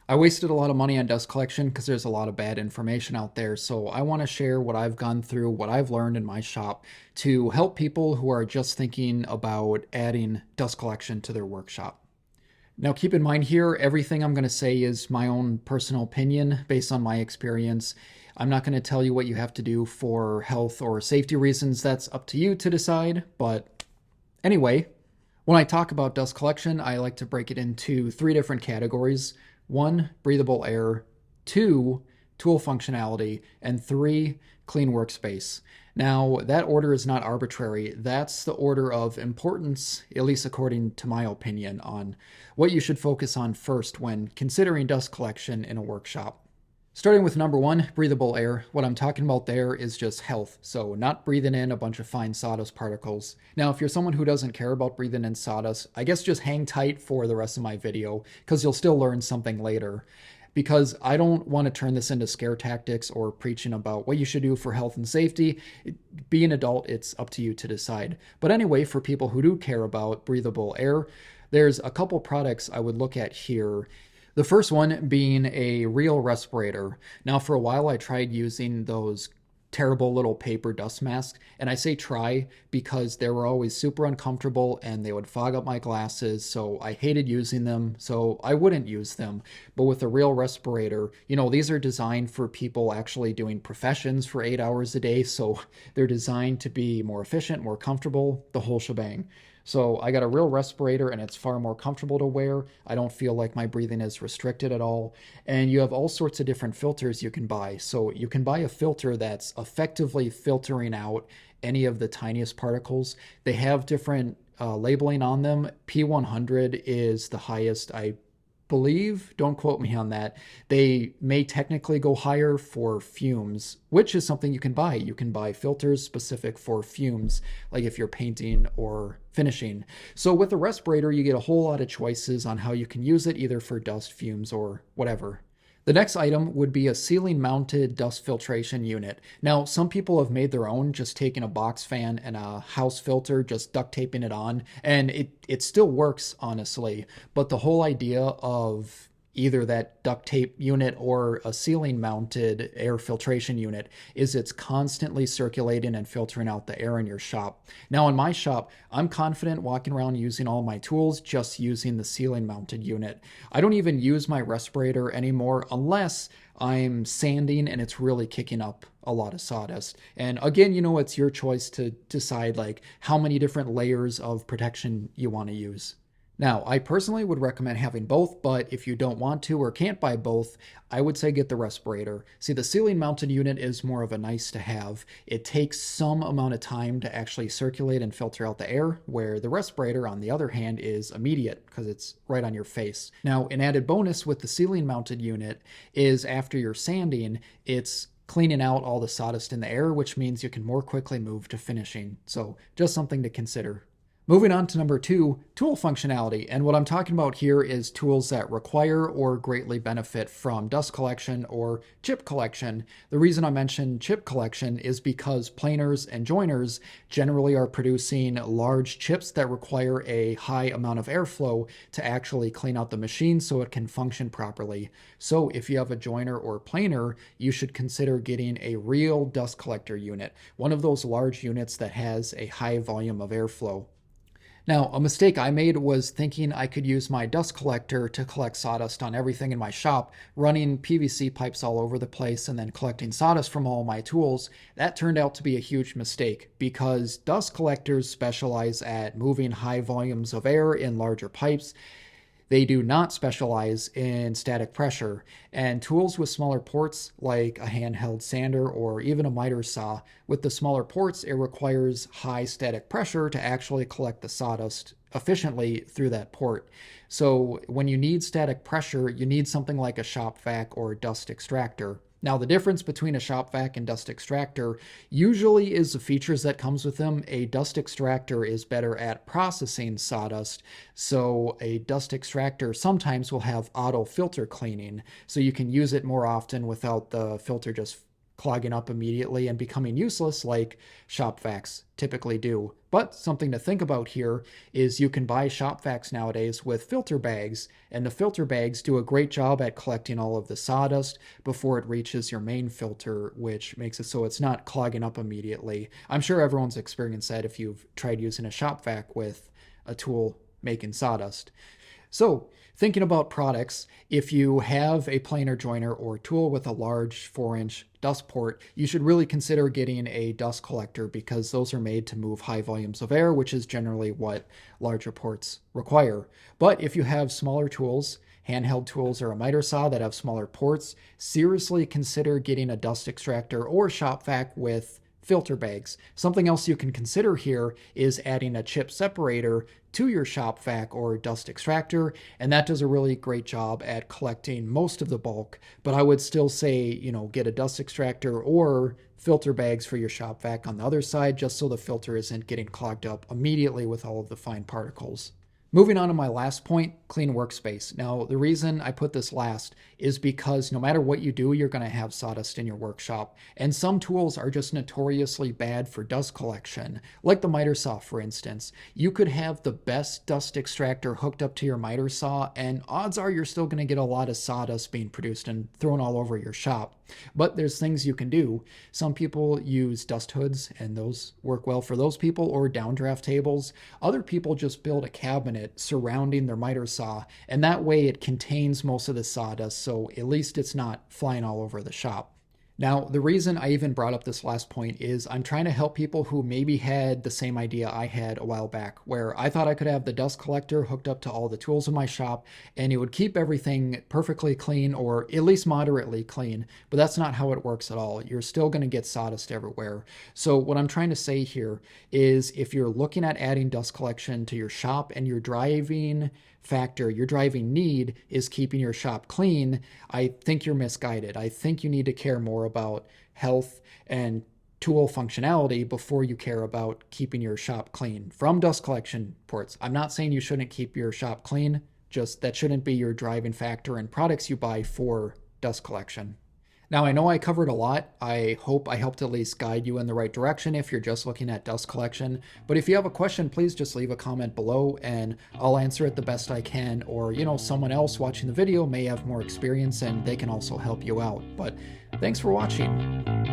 I wasted a lot of money on dust collection because there's a lot of bad information out there. So I want to share what I've gone through, what I've learned in my shop to help people who are just thinking about adding dust collection to their workshop. Now, keep in mind here, everything I'm going to say is my own personal opinion based on my experience. I'm not going to tell you what you have to do for health or safety reasons. That's up to you to decide. But anyway, when I talk about dust collection, I like to break it into three different categories. One, breathable air. Two, tool functionality. And three, clean workspace. Now, that order is not arbitrary. That's the order of importance, at least according to my opinion, on what you should focus on first when considering dust collection in a workshop. Starting with number one, breathable air. What I'm talking about there is just health. So, not breathing in a bunch of fine sawdust particles. Now, if you're someone who doesn't care about breathing in sawdust, I guess just hang tight for the rest of my video because you'll still learn something later. Because I don't want to turn this into scare tactics or preaching about what you should do for health and safety. Be an adult, it's up to you to decide. But anyway, for people who do care about breathable air, there's a couple products I would look at here. The first one being a real respirator. Now, for a while, I tried using those terrible little paper dust masks. And I say try because they were always super uncomfortable and they would fog up my glasses. So I hated using them. So I wouldn't use them. But with a real respirator, these are designed for people actually doing professions for 8 hours a day. So they're designed to be more efficient, more comfortable, the whole shebang. So I got a real respirator and it's far more comfortable to wear. I don't feel like my breathing is restricted at all. And you have all sorts of different filters you can buy. So you can buy a filter that's effectively filtering out any of the tiniest particles. They have different labeling on them. P100 is the highest, I believe, don't quote me on that. They may technically go higher for fumes, which is something you can buy. You can buy filters specific for fumes, like if you're painting or finishing. So with the respirator, you get a whole lot of choices on how you can use it, either for dust, fumes, or whatever. The next item would be a ceiling mounted dust filtration unit. Now, some people have made their own, just taking a box fan and a house filter, just duct taping it on, and it still works, honestly. But the whole idea of either that duct tape unit or a ceiling mounted air filtration unit is it's constantly circulating and filtering out the air in your shop. Now in my shop, I'm confident walking around using all my tools just using the ceiling mounted unit. I don't even use my respirator anymore unless I'm sanding and it's really kicking up a lot of sawdust. And again, it's your choice to decide like how many different layers of protection you want to use. Now, I personally would recommend having both, but if you don't want to or can't buy both, I would say get the respirator. See, the ceiling mounted unit is more of a nice to have. It takes some amount of time to actually circulate and filter out the air, where the respirator, on the other hand, is immediate because it's right on your face. Now, an added bonus with the ceiling mounted unit is after you're sanding, it's cleaning out all the sawdust in the air, which means you can more quickly move to finishing. So just something to consider. Moving on to number two, tool functionality. And what I'm talking about here is tools that require or greatly benefit from dust collection or chip collection. The reason I mention chip collection is because planers and joiners generally are producing large chips that require a high amount of airflow to actually clean out the machine so it can function properly. So if you have a joiner or planer, you should consider getting a real dust collector unit, one of those large units that has a high volume of airflow. Now, a mistake I made was thinking I could use my dust collector to collect sawdust on everything in my shop, running PVC pipes all over the place and then collecting sawdust from all my tools. That turned out to be a huge mistake because dust collectors specialize at moving high volumes of air in larger pipes. They do not specialize in static pressure, and tools with smaller ports, like a handheld sander or even a miter saw, with the smaller ports, it requires high static pressure to actually collect the sawdust efficiently through that port. So when you need static pressure, you need something like a shop vac or dust extractor. Now, the difference between a shop vac and dust extractor usually is the features that comes with them. A dust extractor is better at processing sawdust, so a dust extractor sometimes will have auto filter cleaning, so you can use it more often without the filter just clogging up immediately and becoming useless like shop vacs typically do. But something to think about here is you can buy shop vacs nowadays with filter bags, and the filter bags do a great job at collecting all of the sawdust before it reaches your main filter, which makes it so it's not clogging up immediately. I'm sure everyone's experienced that if you've tried using a shop vac with a tool making sawdust. So, thinking about products, if you have a planer joiner or tool with a large 4-inch dust port, you should really consider getting a dust collector because those are made to move high volumes of air, which is generally what larger ports require. But if you have smaller tools, handheld tools or a miter saw that have smaller ports, seriously consider getting a dust extractor or shop vac with filter bags. Something else you can consider here is adding a chip separator to your shop vac or dust extractor, and that does a really great job at collecting most of the bulk. But I would still say, get a dust extractor or filter bags for your shop vac on the other side, just so the filter isn't getting clogged up immediately with all of the fine particles. Moving on to my last point, clean workspace. Now, the reason I put this last is because no matter what you do, you're going to have sawdust in your workshop. And some tools are just notoriously bad for dust collection, like the miter saw, for instance. You could have the best dust extractor hooked up to your miter saw, and odds are you're still going to get a lot of sawdust being produced and thrown all over your shop. But there's things you can do. Some people use dust hoods, and those work well for those people, or downdraft tables. Other people just build a cabinet surrounding their miter saw, and that way it contains most of the sawdust, so at least it's not flying all over the shop. Now, the reason I even brought up this last point is I'm trying to help people who maybe had the same idea I had a while back, where I thought I could have the dust collector hooked up to all the tools in my shop and it would keep everything perfectly clean, or at least moderately clean, but that's not how it works at all. You're still going to get sawdust everywhere. So what I'm trying to say here is if you're looking at adding dust collection to your shop and your driving need is keeping your shop clean, I think you're misguided. I think you need to care more about health and tool functionality before you care about keeping your shop clean from dust collection ports. I'm not saying you shouldn't keep your shop clean, just that shouldn't be your driving factor in products you buy for dust collection. Now, I know I covered a lot. I hope I helped at least guide you in the right direction if you're just looking at dust collection. But if you have a question, please just leave a comment below and I'll answer it the best I can. Or, someone else watching the video may have more experience and they can also help you out. But thanks for watching.